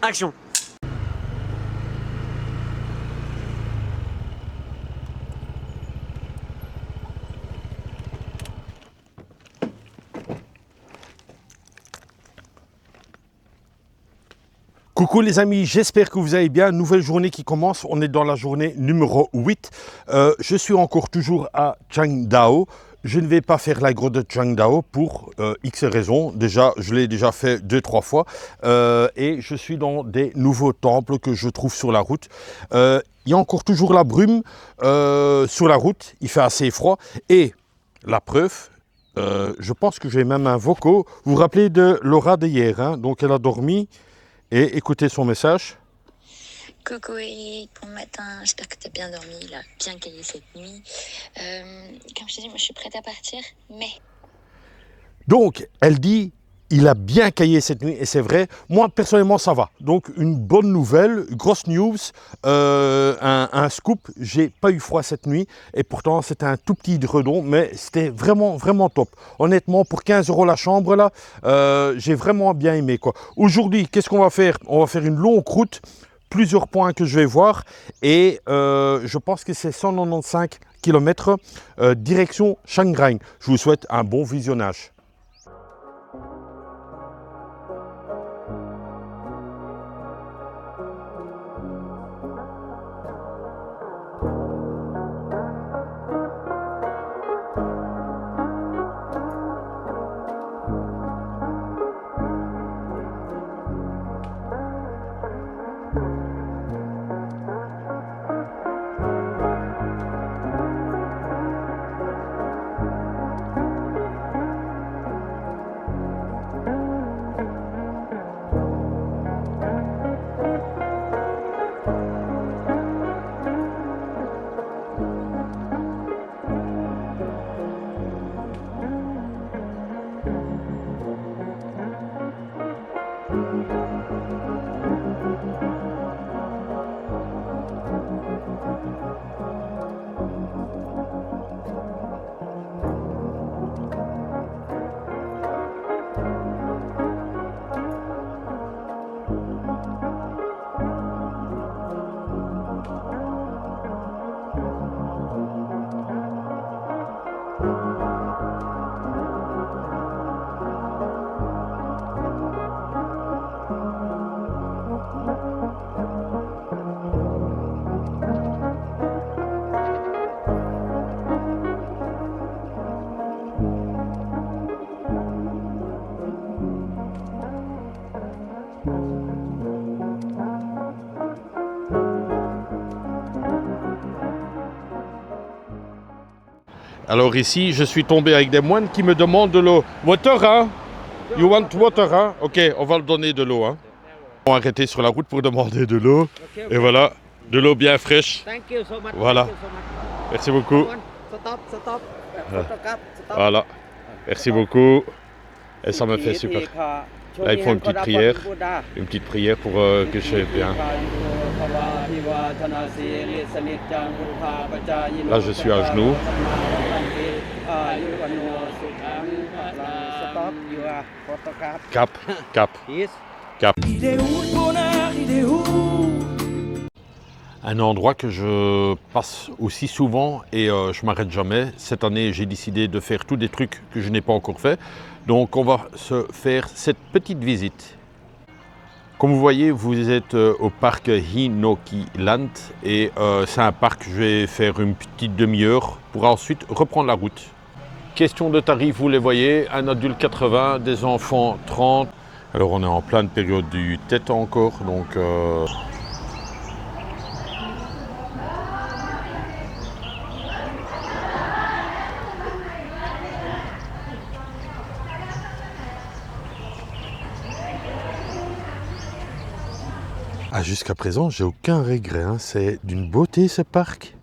Action. Coucou les amis, j'espère que vous allez bien. Nouvelle journée qui commence, on est dans la journée numéro 8. Je suis encore toujours à Qingdao. Je ne vais pas faire la grotte de Qingdao pour X raisons. Déjà, je l'ai déjà fait 2-3 fois. Et je suis dans des nouveaux temples que je trouve sur la route. Il y a encore toujours la brume sur la route, il fait assez froid. Et la preuve, je pense que j'ai même un voco. Vous vous rappelez de Laura d'hier, hein? Donc elle a dormi. Et écoutez son message. Coucou Eric, bon matin, j'espère que tu as bien dormi, là, bien caillé cette nuit. Comme je te dis, moi je suis prête à partir, mais... Donc, elle dit, il a bien caillé cette nuit, et c'est vrai. Moi, personnellement, ça va. Donc, une bonne nouvelle, grosse news, un scoop. J'ai pas eu froid cette nuit, et pourtant, c'était un tout petit édredon, mais c'était vraiment, vraiment top. Honnêtement, pour 15 € la chambre, là, j'ai vraiment bien aimé, quoi. Aujourd'hui, qu'est-ce qu'on va faire? On va faire une longue route, plusieurs points que je vais voir, et je pense que c'est 195 km direction Chiang Rai. Je vous souhaite un bon visionnage. Alors ici, je suis tombé avec des moines qui me demandent de l'eau. Water, hein? You want water, hein? Ok, on va leur donner de l'eau, hein? On va arrêter sur la route pour demander de l'eau. Et voilà, de l'eau bien fraîche. Voilà. Merci beaucoup. Voilà. Merci beaucoup. Et ça me fait super. Là, ils font une petite prière. Une petite prière pour que je sois bien. Là, je suis à genoux. Cap, cap, cap. Il est où le bonheur? Il est où? Un endroit que je passe aussi souvent et je m'arrête jamais. Cette année, j'ai décidé de faire tous des trucs que je n'ai pas encore fait. Donc, on va se faire cette petite visite. Comme vous voyez, vous êtes au parc Hinokiland et c'est un parc que je vais faire une petite demi-heure pour ensuite reprendre la route. Question de tarif, vous les voyez, un adulte 80, des enfants 30. Alors on est en pleine période du Tet encore, donc... Ah, jusqu'à présent, j'ai aucun regret, hein. C'est d'une beauté ce parc.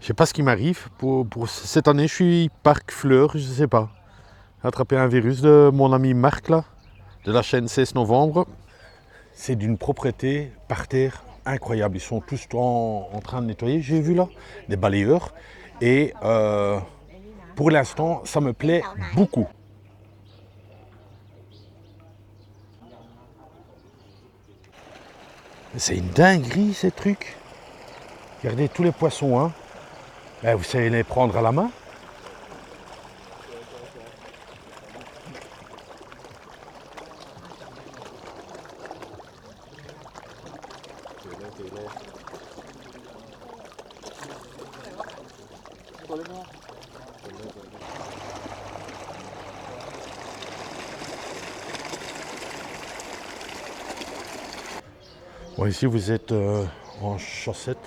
Je sais pas ce qui m'arrive. Pour cette année, je suis parc fleurs, je sais pas. J'ai attrapé un virus de mon ami Marc là, de la chaîne 16 novembre. C'est d'une propreté par terre incroyable. Ils sont tous en train de nettoyer, j'ai vu là, des balayeurs. Et pour l'instant, ça me plaît beaucoup. C'est une dinguerie ces trucs. Regardez tous les poissons, hein. Ben, vous savez les prendre à la main. Bon, ici vous êtes en chaussettes.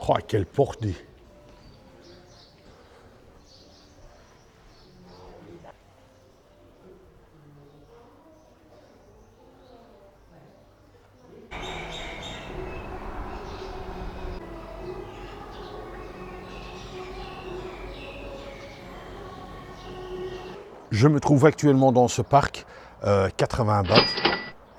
Oh, quelle porte dis. Je me trouve actuellement dans ce parc, 80 bahts.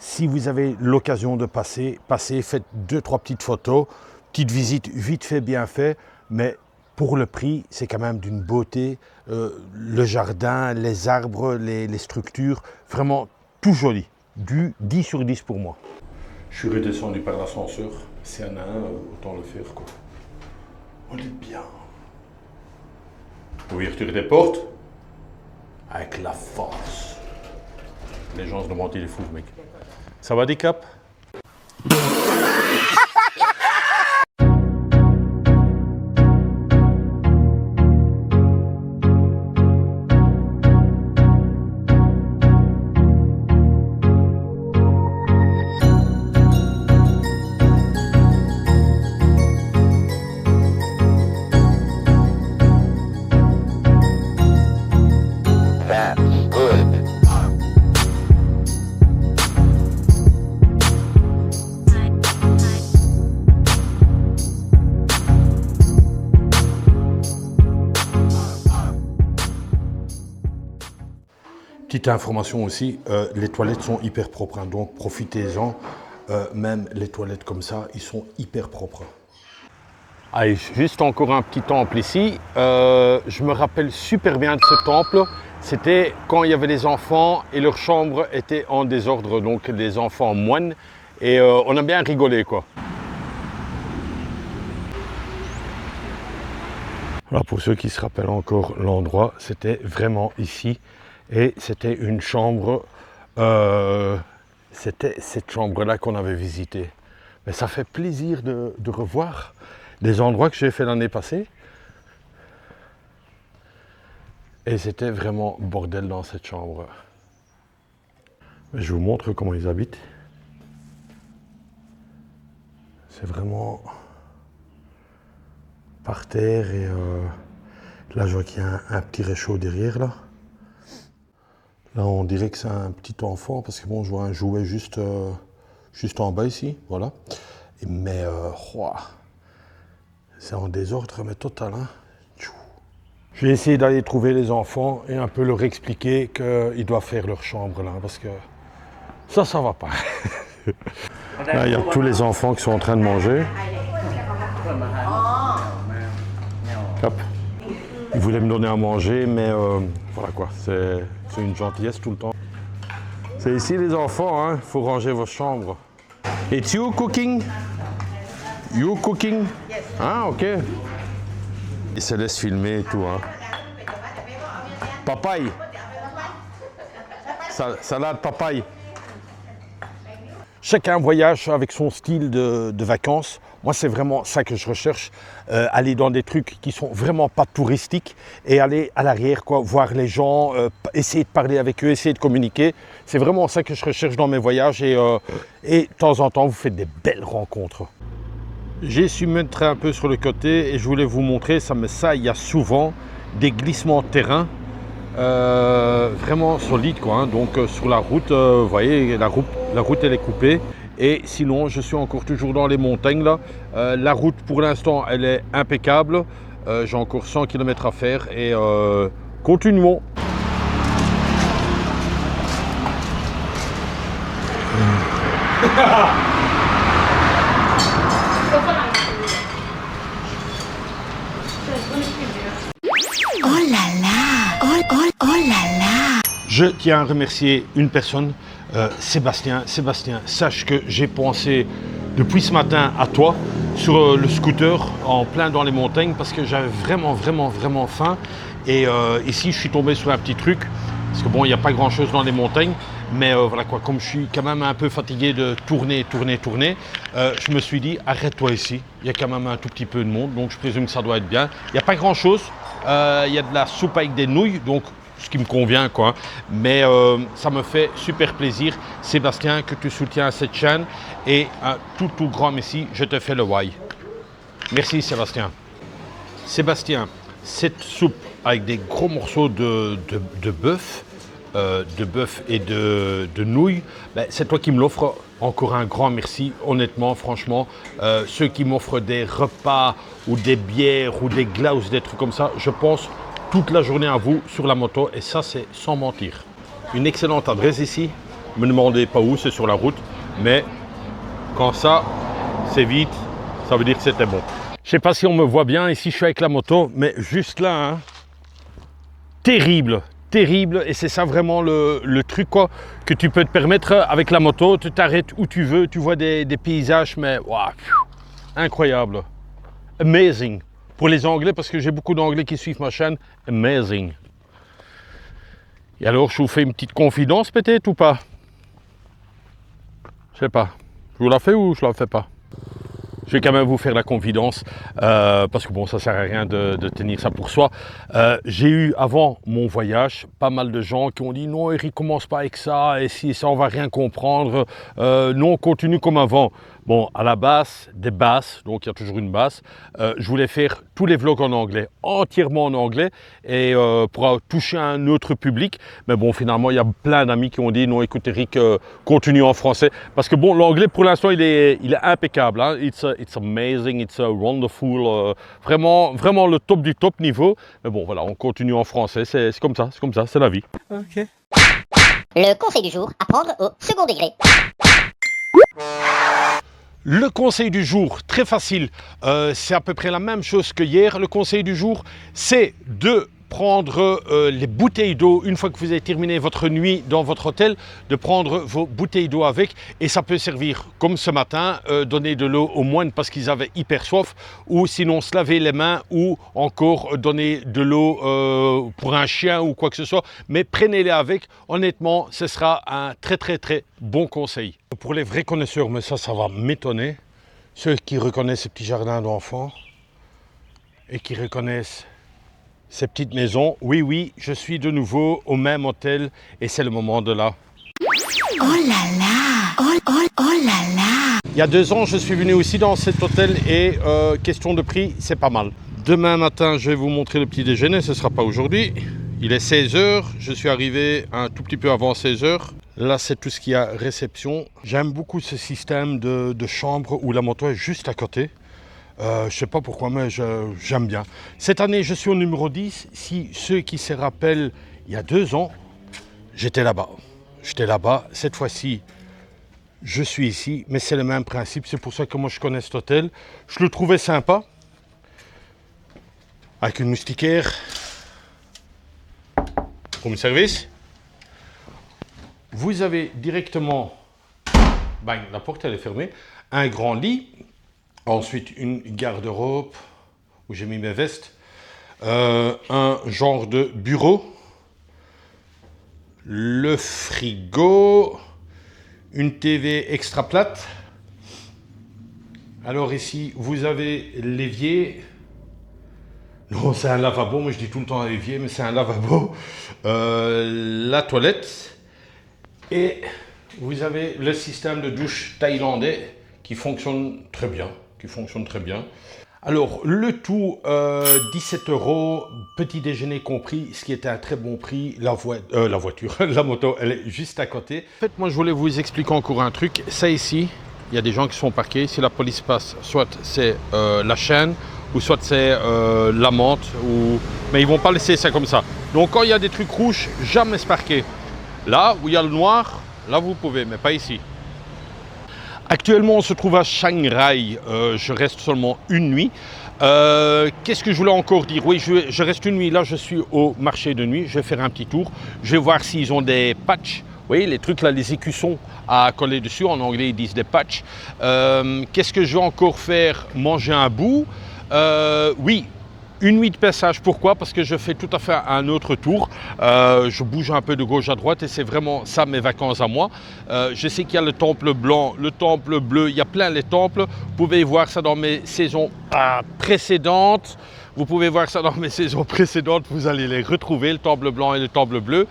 Si vous avez l'occasion de passer, faites 2-3 petites photos, petite visite vite fait, bien fait, mais pour le prix, c'est quand même d'une beauté. Le jardin, les arbres, les structures, vraiment tout joli. Du 10 sur 10 pour moi. Je suis redescendu par l'ascenseur, c'est un à un, autant le faire quoi. On est bien. Ouverture des portes. Avec la force. Les gens se demandent, il est fou, mec. Ça va, des caps? Petite information aussi, les toilettes sont hyper propres, hein, donc profitez-en. Même les toilettes comme ça, ils sont hyper propres. Allez, juste encore un petit temple ici. Je me rappelle super bien de ce temple. C'était quand il y avait des enfants et leur chambre était en désordre, donc des enfants moines. Et on a bien rigolé, quoi. Alors pour ceux qui se rappellent encore l'endroit, c'était vraiment ici. Et c'était une chambre, c'était cette chambre-là qu'on avait visitée. Mais ça fait plaisir de revoir des endroits que j'ai fait l'année passée. Et c'était vraiment bordel dans cette chambre. Je vous montre comment ils habitent. C'est vraiment par terre et là je vois qu'il y a un petit réchaud derrière là. Là, on dirait que c'est un petit enfant parce que bon, je vois un jouet juste en bas ici, voilà. Mais c'est en désordre, mais total. Hein. Je vais essayer d'aller trouver les enfants et un peu leur expliquer qu'ils doivent faire leur chambre là, parce que ça va pas. Là, il y a tous les enfants qui sont en train de manger. Hop. Ils voulaient me donner à manger, mais voilà quoi, c'est une gentillesse tout le temps. C'est ici les enfants, hein, faut ranger vos chambres. It's you cooking? You cooking? Yes. Ah, ok. Ils se laissent filmer et tout, hein. Papaye. Salade papaye. Chacun voyage avec son style de vacances. Moi, c'est vraiment ça que je recherche. Aller dans des trucs qui sont vraiment pas touristiques et aller à l'arrière, quoi, voir les gens, essayer de parler avec eux, essayer de communiquer. C'est vraiment ça que je recherche dans mes voyages et de temps en temps, vous faites des belles rencontres. J'ai su me mettre un peu sur le côté et je voulais vous montrer, ça il y a souvent des glissements de terrain vraiment solides, quoi, hein. Donc sur la route, vous voyez, la route elle est coupée. Et sinon, je suis encore toujours dans les montagnes là. La route pour l'instant, elle est impeccable. J'ai encore 100 km à faire et continuons. Je tiens à remercier une personne, Sébastien. Sébastien, sache que j'ai pensé depuis ce matin à toi sur le scooter en plein dans les montagnes parce que j'avais vraiment faim. Et ici, je suis tombé sur un petit truc parce que bon, il n'y a pas grand chose dans les montagnes. Mais voilà quoi, comme je suis quand même un peu fatigué de tourner, je me suis dit, arrête-toi ici. Il y a quand même un tout petit peu de monde, donc je présume que ça doit être bien. Il n'y a pas grand-chose. Il y a de la soupe avec des nouilles, donc ce qui me convient quoi. Mais ça me fait super plaisir, Sébastien, que tu soutiens cette chaîne. Et un tout grand merci, je te fais le why. Merci Sébastien. Sébastien, cette soupe avec des gros morceaux de bœuf, et de nouilles, ben, c'est toi qui me l'offres. Encore un grand merci, honnêtement, franchement. Ceux qui m'offrent des repas ou des bières ou des glaces, des trucs comme ça, je pense toute la journée à vous sur la moto et ça, c'est sans mentir. Une excellente adresse ici. Ne me demandez pas où, c'est sur la route. Mais quand ça, c'est vite, ça veut dire que c'était bon. Je ne sais pas si on me voit bien, ici je suis avec la moto, mais juste là, hein, terrible, et c'est ça vraiment le truc quoi, que tu peux te permettre avec la moto, tu t'arrêtes où tu veux, tu vois des paysages, mais wow, incroyable, amazing. Pour les Anglais, parce que j'ai beaucoup d'Anglais qui suivent ma chaîne, amazing. Et alors, je vous fais une petite confidence peut-être ou pas? Je sais pas, je vous la fais ou je la fais pas? Je vais quand même vous faire la confidence, parce que bon, ça sert à rien de tenir ça pour soi. J'ai eu, avant mon voyage, pas mal de gens qui ont dit « Non, Eric, commence pas avec ça, et si ça, on va rien comprendre. Non, continue comme avant. » Bon, à la base, des basses, donc il y a toujours une basse. Je voulais faire tous les vlogs en anglais, entièrement en anglais, et pour toucher un autre public. Mais bon, finalement, il y a plein d'amis qui ont dit « Non, écoute Eric, continue en français. » Parce que bon, l'anglais, pour l'instant, il est impeccable. Hein. It's amazing, it's wonderful. Vraiment le top du top niveau. Mais bon, voilà, on continue en français. C'est comme ça, c'est la vie. Ok. Le conseil du jour, apprendre au second degré. Le conseil du jour, très facile, c'est à peu près la même chose que hier. Le conseil du jour, c'est de prendre les bouteilles d'eau, une fois que vous avez terminé votre nuit dans votre hôtel, de prendre vos bouteilles d'eau avec, et ça peut servir, comme ce matin, donner de l'eau aux moines parce qu'ils avaient hyper soif, ou sinon se laver les mains, ou encore donner de l'eau pour un chien ou quoi que ce soit, mais prenez-les avec, honnêtement, ce sera un très bon conseil. Pour les vrais connaisseurs, mais ça va m'étonner, ceux qui reconnaissent ces petits jardins d'enfants, et qui reconnaissent ces petites maisons, oui, je suis de nouveau au même hôtel et c'est le moment de là. Oh là là, oh là là. Il y a 2 ans, je suis venu aussi dans cet hôtel et question de prix, c'est pas mal. Demain matin, je vais vous montrer le petit déjeuner, ce ne sera pas aujourd'hui. Il est 16 h, je suis arrivé un tout petit peu avant 16 h. Là, c'est tout ce qu'il y a réception. J'aime beaucoup ce système de chambre où la moto est juste à côté. Je ne sais pas pourquoi, mais j'aime bien. Cette année, je suis au numéro 10. Si ceux qui se rappellent, il y a 2 ans, j'étais là-bas. Cette fois-ci, je suis ici, mais c'est le même principe. C'est pour ça que moi, je connais cet hôtel. Je le trouvais sympa, avec une moustiquaire, room service. Vous avez directement, bang, la porte elle est fermée, un grand lit. Ensuite, une garde-robe où j'ai mis mes vestes, un genre de bureau, le frigo, une TV extra plate. Alors ici, vous avez l'évier. Non, c'est un lavabo, moi je dis tout le temps un évier, mais c'est un lavabo. La toilette. Et vous avez le système de douche thaïlandais qui fonctionne très bien. Alors, le tout, 17 €, petit déjeuner compris, ce qui était un très bon prix. La voiture, la moto, elle est juste à côté. En fait, moi, je voulais vous expliquer encore un truc. Ça ici, il y a des gens qui sont parqués. Si la police passe, soit c'est la chaîne, ou soit c'est l'amende, mais ils ne vont pas laisser ça comme ça. Donc, quand il y a des trucs rouges, jamais se parquer. Là où il y a le noir, là, vous pouvez, mais pas ici. Actuellement, on se trouve à Chiang Rai. Je reste seulement une nuit. Qu'est-ce que je voulais encore dire? Oui, je reste une nuit. Là, je suis au marché de nuit. Je vais faire un petit tour. Je vais voir s'ils ont des patchs. Vous voyez, les trucs là, les écussons à coller dessus. En anglais, ils disent des patchs. Qu'est-ce que je vais encore faire? Manger un bout. Oui. Une nuit de passage, pourquoi? Parce que je fais tout à fait un autre tour. Je bouge un peu de gauche à droite et c'est vraiment ça mes vacances à moi. Je sais qu'il y a le temple blanc, le temple bleu, il y a plein les temples. Vous pouvez voir ça dans mes saisons précédentes. Vous pouvez voir ça dans mes saisons précédentes, vous allez les retrouver, le temple blanc et le temple bleu.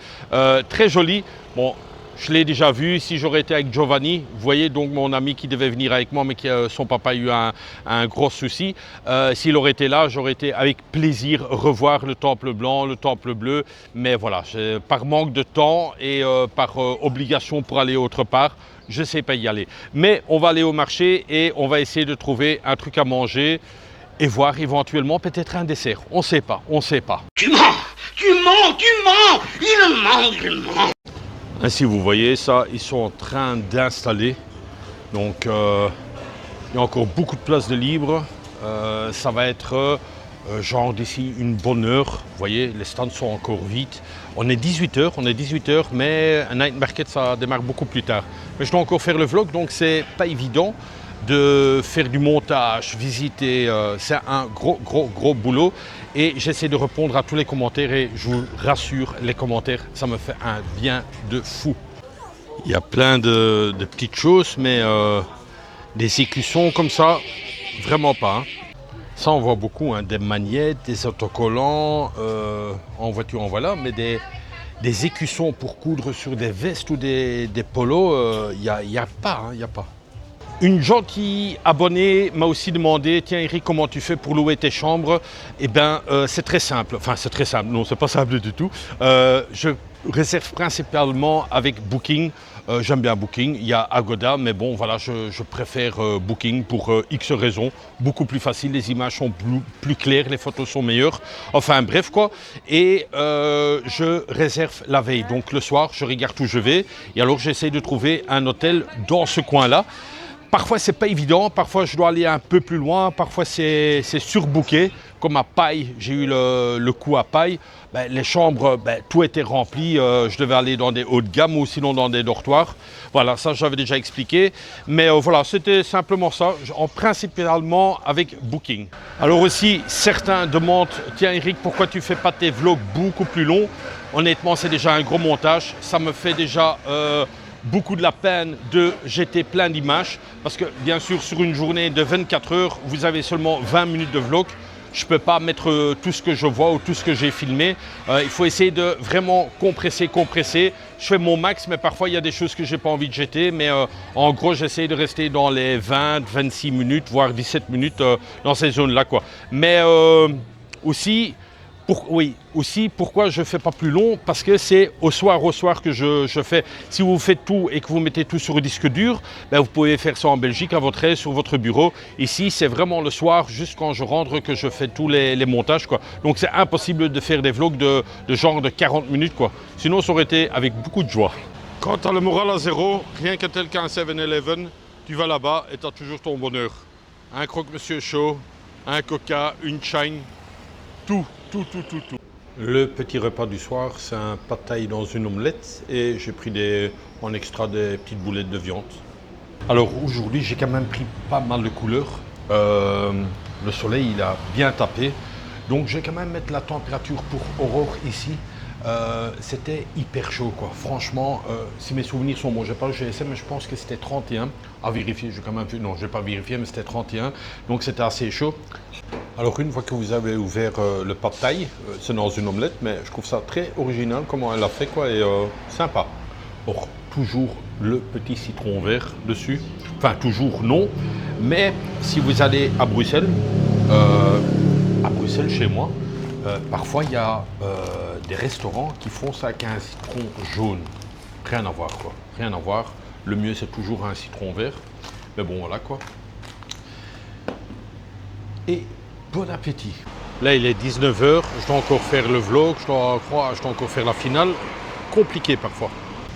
Très joli. Bon, je l'ai déjà vu, si j'aurais été avec Giovanni, vous voyez donc mon ami qui devait venir avec moi mais qui son papa a eu un gros souci. S'il aurait été là, j'aurais été avec plaisir revoir le temple blanc, le temple bleu. Mais voilà, par manque de temps et par obligation pour aller autre part, je ne sais pas y aller. Mais on va aller au marché et on va essayer de trouver un truc à manger et voir éventuellement peut-être un dessert. On ne sait pas, on ne sait pas. Tu mens, il ment. Ainsi, vous voyez ça, ils sont en train d'installer. Donc, il y a encore beaucoup de place de libre. Ça va être genre d'ici une bonne heure. Vous voyez, les stands sont encore vides. On est 18h, mais un night market, ça démarre beaucoup plus tard. Mais je dois encore faire le vlog, donc c'est pas évident de faire du montage, visiter. C'est un gros boulot. Et j'essaie de répondre à tous les commentaires et je vous rassure, les commentaires, ça me fait un bien de fou. Il y a plein de petites choses, mais des écussons comme ça, vraiment pas. Hein. Ça, on voit beaucoup, hein, des magnettes, des autocollants, en voiture, en voilà, mais des écussons pour coudre sur des vestes ou des polos, il n'y a pas, hein, il n'y a pas. Une gentille abonnée m'a aussi demandé, tiens Eric, comment tu fais pour louer tes chambres? Eh bien, c'est très simple. Enfin, c'est très simple. Non, c'est pas simple du tout. Je réserve principalement avec Booking. J'aime bien Booking. Il y a Agoda, mais bon, voilà, je préfère Booking pour X raisons. Beaucoup plus facile, les images sont plus claires, les photos sont meilleures. Enfin, bref, quoi. Et je réserve la veille. Donc, le soir, je regarde où je vais. Et alors, j'essaie de trouver un hôtel dans ce coin-là. Parfois, c'est pas évident, parfois je dois aller un peu plus loin, parfois c'est surbooké. Comme à Paille, j'ai eu le coup à Paille, les chambres, tout était rempli, je devais aller dans des hauts de gamme ou sinon dans des dortoirs. Voilà, ça j'avais déjà expliqué. Mais voilà, c'était simplement ça, principalement avec Booking. Alors aussi, certains demandent, tiens Eric, pourquoi tu fais pas tes vlogs beaucoup plus longs? Honnêtement, c'est déjà un gros montage, ça me fait déjà... beaucoup de la peine de jeter plein d'images parce que bien sûr sur une journée de 24 heures vous avez seulement 20 minutes de vlog. Je ne peux pas mettre tout ce que je vois ou tout ce que j'ai filmé. Il faut essayer de vraiment compresser. Je fais mon max, mais parfois il y a des choses que je n'ai pas envie de jeter. Mais en gros, j'essaie de rester dans les 20, 26 minutes, voire 17 minutes dans ces zones-là, quoi. Mais aussi... pourquoi je ne fais pas plus long? Parce que c'est au soir que je fais. Si vous faites tout et que vous mettez tout sur le disque dur, vous pouvez faire ça en Belgique à votre aise, sur votre bureau. Ici, c'est vraiment le soir, juste quand je rentre, que je fais tous les montages, quoi. Donc c'est impossible de faire des vlogs de genre de 40 minutes, quoi. Sinon, ça aurait été avec beaucoup de joie. Quand tu as le moral à zéro, rien que tel qu'un 7-Eleven, tu vas là-bas et tu as toujours ton bonheur. Un croque-monsieur chaud, un coca, une chine, tout. Le petit repas du soir, c'est un pad thaï dans une omelette et j'ai pris en extra des petites boulettes de viande. Alors aujourd'hui, j'ai quand même pris pas mal de couleurs. Le soleil, il a bien tapé. Donc je vais quand même mettre la température pour Aurore ici. C'était hyper chaud, quoi. Franchement, si mes souvenirs sont bons, j'ai pas le GSM, mais je pense que c'était 31. À vérifier, j'ai quand même vu. Non, je n'ai pas vérifié, mais c'était 31. Donc c'était assez chaud. Alors une fois que vous avez ouvert le pad thaï, c'est dans une omelette, mais je trouve ça très original comment elle l'a fait, quoi, et sympa. Or, toujours le petit citron vert dessus. Enfin, toujours non, mais si vous allez à Bruxelles chez moi, parfois il y a des restaurants qui font ça avec un citron jaune. Rien à voir, quoi. Rien à voir. Le mieux, c'est toujours un citron vert. Mais bon, voilà, quoi. Et bon appétit. Là, il est 19h. Je dois encore faire le vlog. Je dois encore faire la finale. Compliqué parfois.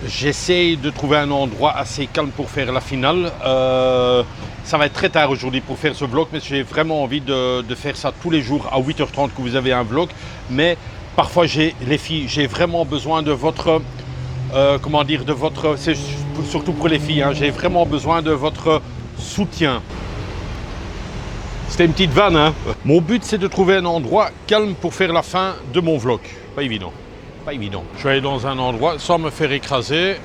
J'essaie de trouver un endroit assez calme pour faire la finale. Ça va être très tard aujourd'hui pour faire ce vlog, mais j'ai vraiment envie de faire ça tous les jours à 8h30 que vous avez un vlog. Mais parfois, les filles, j'ai vraiment besoin de votre... comment dire, de votre... C'est surtout pour les filles, hein, j'ai vraiment besoin de votre soutien. C'était une petite vanne, hein. Mon but, c'est de trouver un endroit calme pour faire la fin de mon vlog. Pas évident. Pas évident. Je vais aller dans un endroit sans me faire écraser.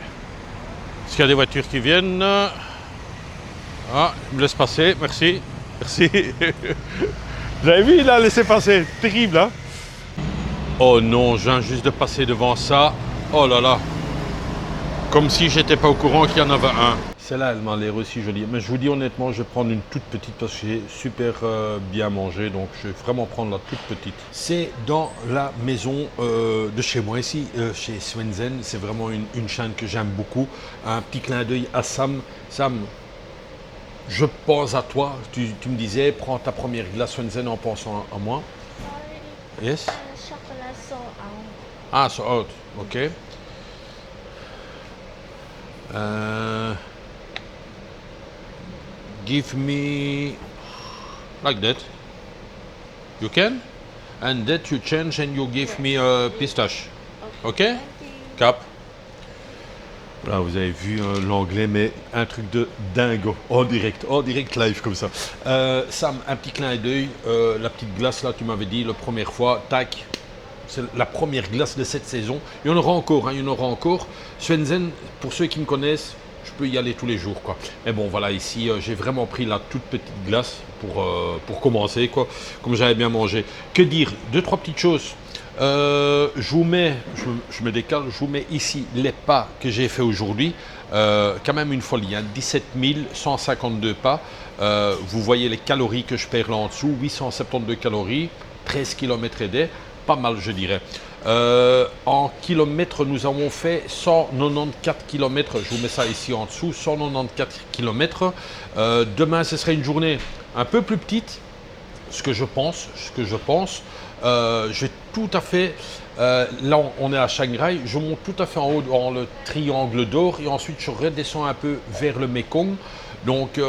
Parce qu'il y a des voitures qui viennent. Ah, il me laisse passer, merci. Merci. Vous avez vu, il a laissé passer. Terrible, hein. Oh non, je viens juste de passer devant ça. Oh là là. Comme si j'étais pas au courant qu'il y en avait un. Celle-là, elle m'a l'air aussi jolie. Mais je vous dis honnêtement, je vais prendre une toute petite parce que j'ai super bien mangé. Donc, je vais vraiment prendre la toute petite. C'est dans la maison de chez moi ici, chez Swensen. C'est vraiment une chaîne que j'aime beaucoup. Un petit clin d'œil à Sam. Sam, je pense à toi. Tu me disais, prends ta première glace Swensen en pensant à moi. Yes? Chocolat sold out. Ah, so out. OK. Give me like that. You can? And that you change and you give me a pistache. OK? Cap. Là, vous avez vu l'anglais, mais un truc de dingo. En direct live comme ça. Sam, un petit clin d'œil. La petite glace là, tu m'avais dit la première fois. Tac. C'est la première glace de cette saison. Il y en aura encore, hein, il y en aura encore. Swensen, pour ceux qui me connaissent, je peux y aller tous les jours, quoi. Mais bon, voilà, ici, j'ai vraiment pris la toute petite glace pour commencer, quoi. Comme j'avais bien mangé. Que dire? Deux, trois petites choses. Je vous mets, je me décale, je vous mets ici les pas que j'ai fait aujourd'hui. Quand même une folie, hein, 17 152 pas. Vous voyez les calories que je perds là en dessous, 872 calories, 13 km et des. Pas mal, je dirais. En kilomètres, nous avons fait 194 km. Je vous mets ça ici en dessous, 194 km. Demain, ce serait une journée un peu plus petite, ce que je pense. Je vais tout à fait... là, on est à Shanghai. Je monte tout à fait en haut dans le triangle d'or et ensuite, je redescends un peu vers le Mekong. Donc, moi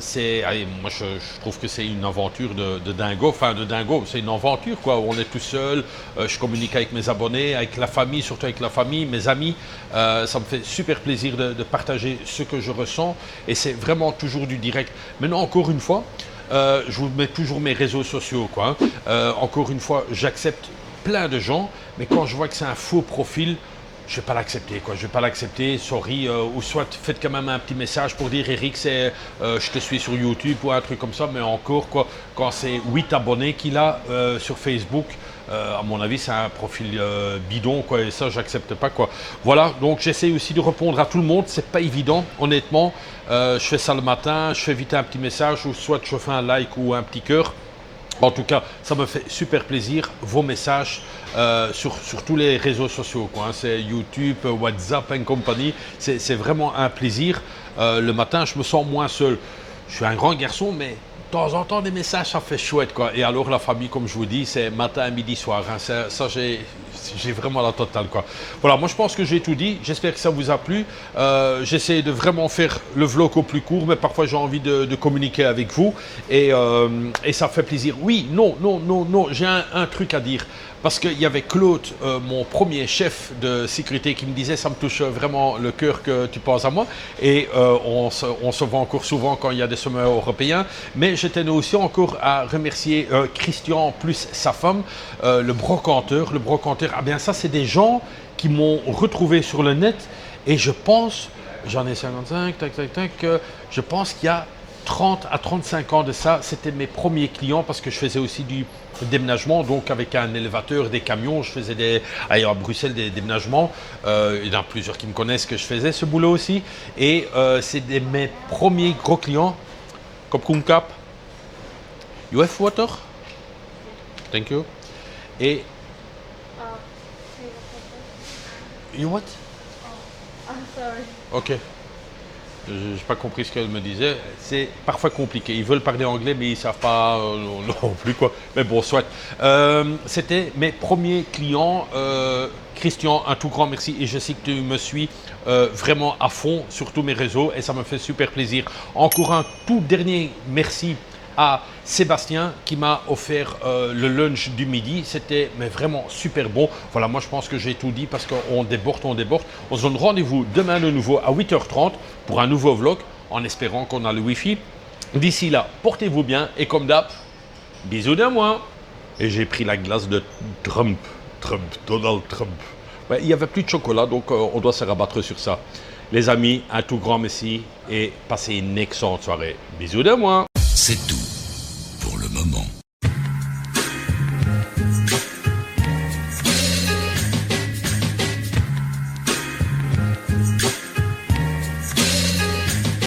je trouve que c'est une aventure de dingo. Enfin, de dingo, c'est une aventure, quoi. On est tout seul, je communique avec mes abonnés, avec la famille, surtout avec la famille, mes amis. Ça me fait super plaisir de partager ce que je ressens. Et c'est vraiment toujours du direct. Maintenant, encore une fois, je vous mets toujours mes réseaux sociaux, quoi. Encore une fois, j'accepte plein de gens, mais quand je vois que c'est un faux profil, je ne vais pas l'accepter, quoi. Je vais pas l'accepter, sorry. Ou soit faites quand même un petit message pour dire Eric, je te suis sur YouTube ou un truc comme ça, mais encore, quoi, quand c'est 8 abonnés qu'il a sur Facebook, à mon avis, c'est un profil bidon, quoi, et ça, j'accepte pas, quoi. Voilà, donc j'essaie aussi de répondre à tout le monde, c'est pas évident, honnêtement. Je fais ça le matin, je fais vite un petit message, ou soit je fais un like ou un petit cœur. En tout cas, ça me fait super plaisir, vos messages sur tous les réseaux sociaux, quoi, hein. C'est YouTube, WhatsApp et compagnie. C'est vraiment un plaisir. Le matin, je me sens moins seul. Je suis un grand garçon, mais de temps en temps, des messages, ça fait chouette, quoi. Et alors, la famille, comme je vous dis, c'est matin, midi, soir, hein. Ça, j'ai vraiment la totale, quoi. Voilà, moi, je pense que j'ai tout dit. J'espère que ça vous a plu. J'essaie de vraiment faire le vlog au plus court, mais parfois, j'ai envie de communiquer avec vous. Et ça fait plaisir. Oui, non, j'ai un truc à dire. Parce qu'il y avait Claude, mon premier chef de sécurité, qui me disait « ça me touche vraiment le cœur que tu penses à moi ». Et on se voit encore souvent quand il y a des sommets européens. Mais je tenais aussi encore à remercier Christian plus sa femme, le brocanteur. Le brocanteur, ah bien ça, c'est des gens qui m'ont retrouvé sur le net. Et je pense, j'en ai 55, je pense qu'il y a 30 à 35 ans de ça, c'était mes premiers clients parce que je faisais aussi du déménagement, donc avec un élévateur, des camions, je faisais à Bruxelles des déménagements. Il y en a plusieurs qui me connaissent que je faisais ce boulot aussi. Et c'est mes premiers gros clients. Comme Cap. You have water? Thank you. Et... You what? I'm sorry. Ok. Je n'ai pas compris ce qu'elle me disait. C'est parfois compliqué. Ils veulent parler anglais, mais ils ne savent pas non plus quoi. Mais bon, soit. C'était mes premiers clients. Christian, un tout grand merci. Et je sais que tu me suis vraiment à fond sur tous mes réseaux. Et ça me fait super plaisir. Encore un tout dernier merci à Sébastien qui m'a offert le lunch du midi. C'était mais vraiment super bon. Voilà, moi je pense que j'ai tout dit parce qu'on déborde. On se donne rendez-vous demain de nouveau à 8h30 pour un nouveau vlog en espérant qu'on a le Wi-Fi. D'ici là, portez-vous bien et comme d'hab, bisous de moi. Et j'ai pris la glace de Donald Trump. Ouais, il n'y avait plus de chocolat, donc on doit se rabattre sur ça. Les amis, un tout grand merci et passez une excellente soirée. Bisous de moi. C'est tout.